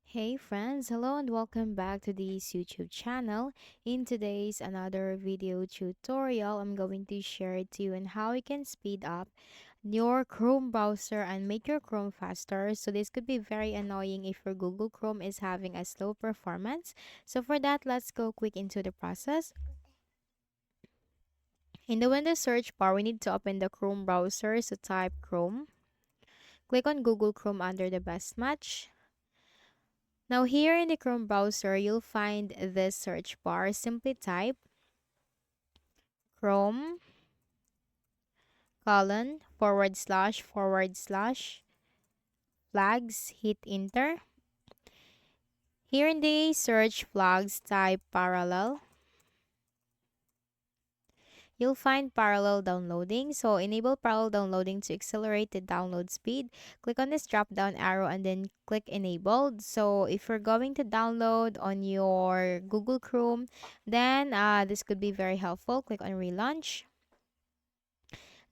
Hey friends, hello and welcome back to this YouTube channel. In today's another video tutorial, I'm going to share it to you on how you can speed up your Chrome browser and make your Chrome faster. So this could be very annoying if your Google Chrome is having a slow performance. So for that, let's go quick into the process. In the Windows search bar, we need to open the Chrome browser. So type Chrome. Click on Google Chrome under the best match. Now here in the Chrome browser, you'll find this search bar. Simply type Chrome colon // flags. Hit enter. Here in the search flags, type parallel. You'll find parallel downloading. So enable parallel downloading to accelerate the download speed. Click on this drop down arrow and then click enabled. So if you're going to download on your Google Chrome, then this could be very helpful. Click on relaunch.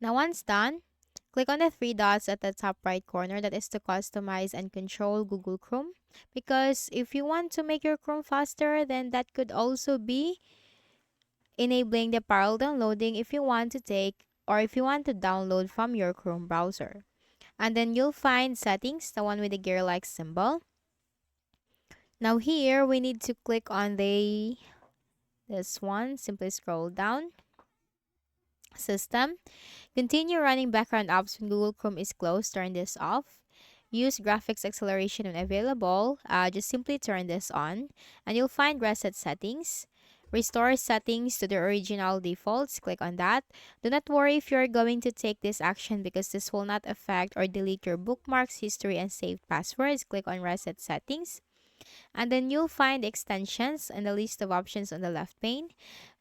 Now once done, click on the three dots at the top right corner, that is to customize and control Google Chrome. Because if you want to make your Chrome faster, then that could also be enabling the parallel downloading if you want to take or if you want to download from your Chrome browser. And then you'll find settings, the one with the gear-like symbol. Now here we need to click on this one. Simply scroll down. System. Continue running background apps when Google Chrome is closed. Turn this off. Use graphics acceleration when available. Just simply turn this on. And you'll find reset settings. Restore settings to the original defaults. Click on that. Do not worry if you're going to take this action because this will not affect or delete your bookmarks, history, and saved passwords. Click on reset settings. And then you'll find extensions and the list of options on the left pane.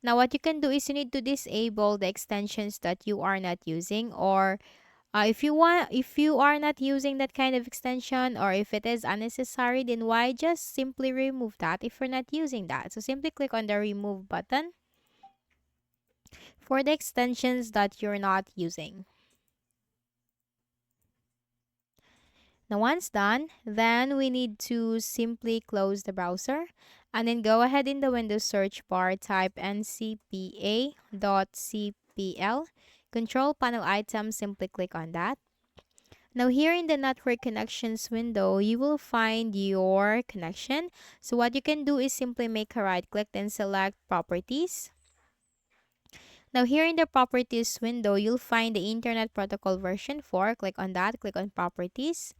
Now what you can do is you need to disable the extensions that you are not using, or if you are not using that kind of extension, or if it is unnecessary, then why just simply remove that if you're not using that. So simply click on the remove button for the extensions that you're not using. Now once done, then we need to simply close the browser and then go ahead in the Windows search bar, type ncpa.cpl. Control panel item, simply click on that. Now here in the network connections window, you will find your connection. So what you can do is simply make a right click and select properties. Now here in the properties window, you'll find the Internet Protocol version 4. Click on that, click on properties.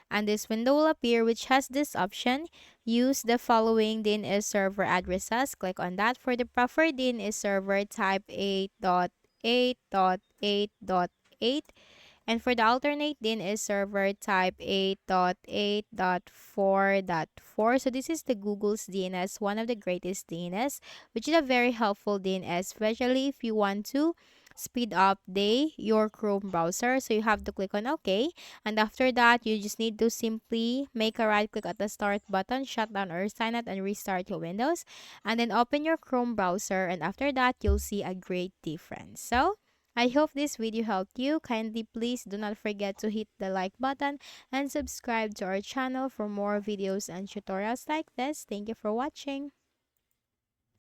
And this window will appear which has this option. Use the following DNS server addresses. Click on that. For the preferred DNS server, type 8.8.8.8. And for the alternate DNS server, type 8.8.4.4. So this is the Google's DNS, one of the greatest DNS, which is a very helpful DNS, especially if you want to speed up your Chrome browser. So you have to click on OK. And after that, you just need to simply make a right click at the start button, shut down or sign out and restart your Windows. And then open your Chrome browser. And after that, you'll see a great difference. So I hope this video helped you. Kindly please do not forget to hit the like button and subscribe to our channel for more videos and tutorials like this. Thank you for watching.